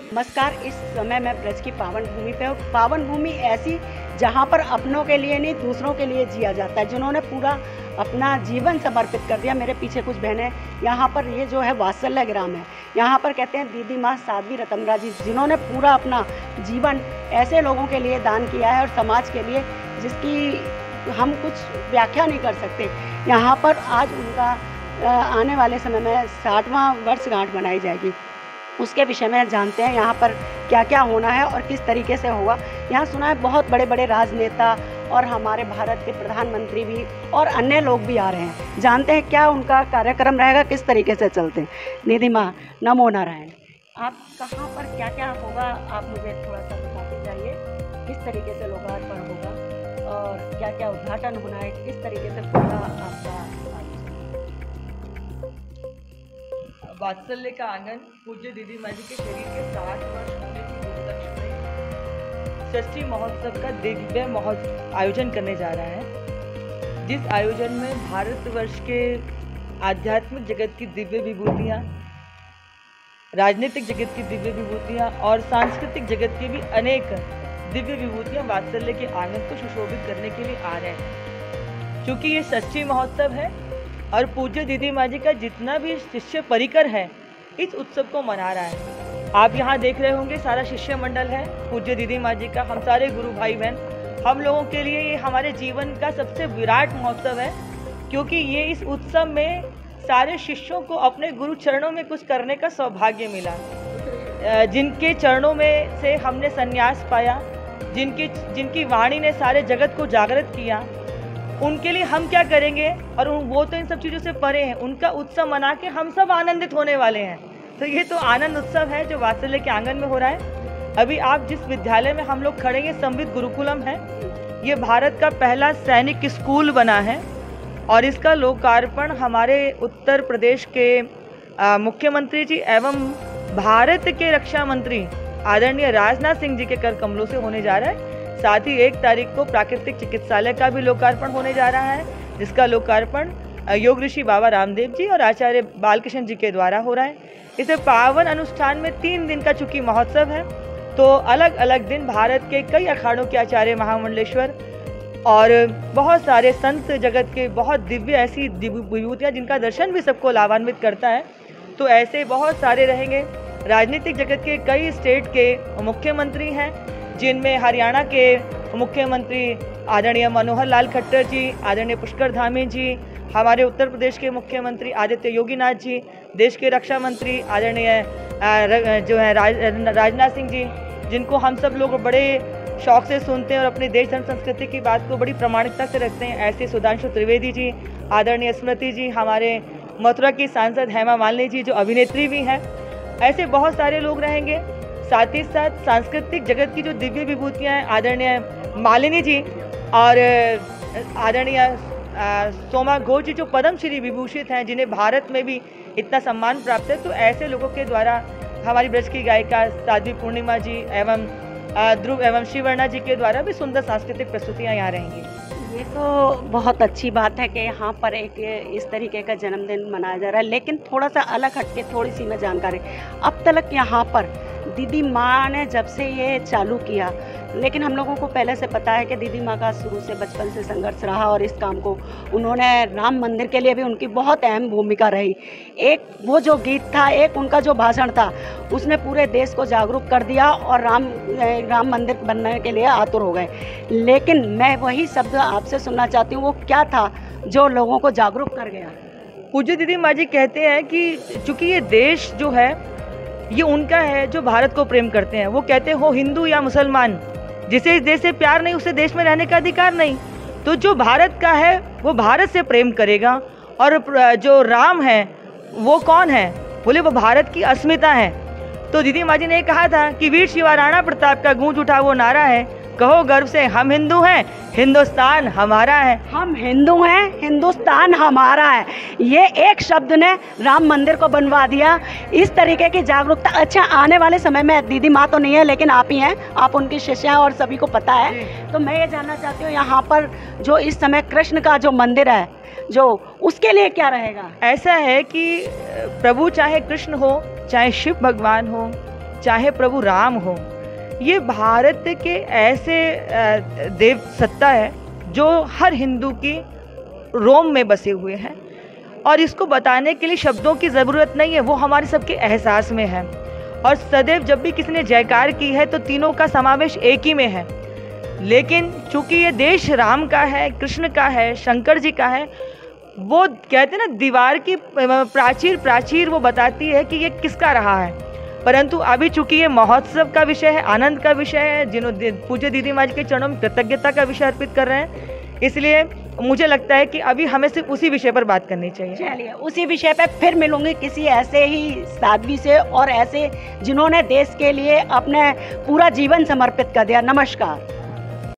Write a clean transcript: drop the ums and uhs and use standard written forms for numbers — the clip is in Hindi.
नमस्कार। इस समय मैं ब्रज की पावन भूमि पे हूँ। पावन भूमि ऐसी जहाँ पर अपनों के लिए नहीं दूसरों के लिए जिया जाता है, जिन्होंने पूरा अपना जीवन समर्पित कर दिया। मेरे पीछे कुछ बहनें यहाँ पर, ये जो है वात्सल्य ग्राम है, यहाँ पर कहते हैं दीदी माँ साध्वी रतनरा जी, जिन्होंने पूरा अपना जीवन ऐसे लोगों के लिए दान किया है और समाज के लिए जिसकी हम कुछ व्याख्या नहीं कर सकते। यहाँ पर आज उनका आने वाले समय में 60वां वर्षगांठ मनाई जाएगी। उसके विषय में जानते हैं यहाँ पर क्या क्या होना है और किस तरीके से होगा। यहाँ सुना है बहुत बड़े बड़े राजनेता और हमारे भारत के प्रधानमंत्री भी और अन्य लोग भी आ रहे हैं। जानते हैं क्या उनका कार्यक्रम रहेगा, किस तरीके से चलते हैं। दीदी माँ नमो नारायण, आप कहाँ पर क्या क्या होगा आप मुझे थोड़ा सा बताते जाइए। किस तरीके से लोकार्पण होगा और क्या क्या उद्घाटन होना है, किस तरीके से पूरा आपका वात्सल्य का आंगन पूज्य दीदी माँ जी के शरीर के 60 वर्ष होने की उपलक्ष्य में षष्ठी महोत्सव का दिव्य आयोजन करने जा रहा है, जिस आयोजन में भारतवर्ष के आध्यात्मिक जगत की दिव्य विभूतियाँ, राजनीतिक जगत की दिव्य विभूतियाँ और सांस्कृतिक जगत की भी अनेक दिव्य विभूतियाँ वात्सल्य के आंगन को सुशोभित करने के लिए आ रहे हैं। क्योंकि ये षष्ठी महोत्सव है और पूज्य दीदी माँ जी का जितना भी शिष्य परिकर है इस उत्सव को मना रहा है। आप यहाँ देख रहे होंगे सारा शिष्य मंडल है पूज्य दीदी माँ जी का। हम सारे गुरु भाई बहन, हम लोगों के लिए ये हमारे जीवन का सबसे विराट महोत्सव है, क्योंकि ये इस उत्सव में सारे शिष्यों को अपने गुरु चरणों में कुछ करने का सौभाग्य मिला। जिनके चरणों में से हमने संन्यास पाया, जिनकी वाणी ने सारे जगत को जागृत किया, उनके लिए हम क्या करेंगे। और वो तो इन सब चीज़ों से परे हैं। उनका उत्सव मना के हम सब आनंदित होने वाले हैं। तो ये तो आनंद उत्सव है जो वात्सल्य के आंगन में हो रहा है। अभी आप जिस विद्यालय में हम लोग खड़े हैं, समृद्ध गुरुकुलम है। ये भारत का पहला सैनिक स्कूल बना है और इसका लोकार्पण हमारे उत्तर प्रदेश के मुख्यमंत्री जी एवं भारत के रक्षा मंत्री आदरणीय राजनाथ सिंह जी के कर कमलों से होने जा रहा है। साथ ही 1 तारीख को प्राकृतिक चिकित्सालय का भी लोकार्पण होने जा रहा है, जिसका लोकार्पण योग ऋषि बाबा रामदेव जी और आचार्य बालकृष्ण जी के द्वारा हो रहा है। इसे पावन अनुष्ठान में 3 दिन का चूंकि महोत्सव है, तो अलग अलग दिन भारत के कई अखाड़ों के आचार्य महामंडलेश्वर और बहुत सारे संत जगत के बहुत दिव्य ऐसी विभूतियाँ जिनका दर्शन भी सबको लाभान्वित करता है, तो ऐसे बहुत सारे रहेंगे। राजनीतिक जगत के कई स्टेट के मुख्यमंत्री हैं, जिनमें हरियाणा के मुख्यमंत्री आदरणीय मनोहर लाल खट्टर जी, आदरणीय पुष्कर धामी जी, हमारे उत्तर प्रदेश के मुख्यमंत्री आदित्य योगीनाथ जी, देश के रक्षा मंत्री आदरणीय जो है राजनाथ सिंह जी, जिनको हम सब लोग बड़े शौक से सुनते हैं और अपने देश धर्म संस्कृति की बात को बड़ी प्रामाणिकता से रखते हैं। ऐसे सुधांशु त्रिवेदी जी, आदरणीय स्मृति जी, हमारे मथुरा की सांसद हेमा मालिनी जी जो अभिनेत्री भी हैं, ऐसे बहुत सारे लोग रहेंगे। साथ ही साथ सांस्कृतिक जगत की जो दिव्य विभूतियाँ हैं, आदरणीय मालिनी जी और आदरणीय सोमा घोष जी जो पद्मश्री विभूषित हैं, जिन्हें भारत में भी इतना सम्मान प्राप्त है, तो ऐसे लोगों के द्वारा हमारी ब्रज की गायिका साध्वी पूर्णिमा जी एवं ध्रुव एवं शिवर्णा जी के द्वारा भी सुंदर सांस्कृतिक प्रस्तुतियाँ यहाँ रहेंगी। ये तो बहुत अच्छी बात है कि यहाँ पर एक इस तरीके का जन्मदिन मनाया जा रहा है। लेकिन थोड़ा सा अलग हटके थोड़ी सी मैं जानकारी, अब तक यहाँ पर दीदी माँ ने जब से ये चालू किया, लेकिन हम लोगों को पहले से पता है कि दीदी माँ का शुरू से बचपन से संघर्ष रहा और इस काम को उन्होंने राम मंदिर के लिए भी उनकी बहुत अहम भूमिका रही। एक वो जो गीत था, एक उनका जो भाषण था, उसने पूरे देश को जागरूक कर दिया और राम मंदिर बनने के लिए आतुर हो गए। लेकिन मैं वही शब्द आपसे सुनना चाहती हूँ, वो क्या था जो लोगों को जागरूक कर गया। पूज्य दीदी माँ जी कहते हैं कि चूँकि ये देश जो है ये उनका है जो भारत को प्रेम करते हैं। वो कहते हो हिंदू या मुसलमान, जिसे इस देश से प्यार नहीं उसे देश में रहने का अधिकार नहीं। तो जो भारत का है वो भारत से प्रेम करेगा। और जो राम है वो कौन है, बोले वो भारत की अस्मिता है। तो दीदी माँ जी ने कहा था कि वीर शिवा राणा प्रताप का गूंज उठा वो नारा है, कहो गर्व से हम हिंदू हैं, हिंदुस्तान हमारा है। हम हिंदू हैं, हिंदुस्तान हमारा है। ये एक शब्द ने राम मंदिर को बनवा दिया। इस तरीके की जागरूकता, अच्छा आने वाले समय में दीदी माँ तो नहीं है लेकिन आप ही हैं, आप उनकी शिष्य हैं और सभी को पता है। तो मैं ये जानना चाहती हूँ यहाँ पर जो इस समय कृष्ण का जो मंदिर है जो, उसके लिए क्या रहेगा? ऐसा है कि प्रभु चाहे कृष्ण हो, चाहे शिव भगवान हो, चाहे प्रभु राम हो, ये भारत के ऐसे देव सत्ता है जो हर हिंदू की रोम में बसे हुए हैं और इसको बताने के लिए शब्दों की ज़रूरत नहीं है, वो हमारे सबके एहसास में है। और सदैव जब भी किसी ने जयकार की है तो तीनों का समावेश एक ही में है। लेकिन चूंकि ये देश राम का है, कृष्ण का है, शंकर जी का है, वो कहते हैं ना दीवार की प्राचीर वो बताती है कि ये किसका रहा है। परंतु अभी चूंकि ये महोत्सव का विषय है, आनंद का विषय है, जिन्होंने पूज्य दीदी माँ जी के चरणों में कृतज्ञता का विषय अर्पित कर रहे हैं, इसलिए मुझे लगता है कि अभी हमें सिर्फ उसी विषय पर बात करनी चाहिए। चलिए, उसी विषय पर फिर मिलूंगी किसी ऐसे ही साध्वी से और ऐसे जिन्होंने देश के लिए अपने पूरा जीवन समर्पित कर दिया। नमस्कार।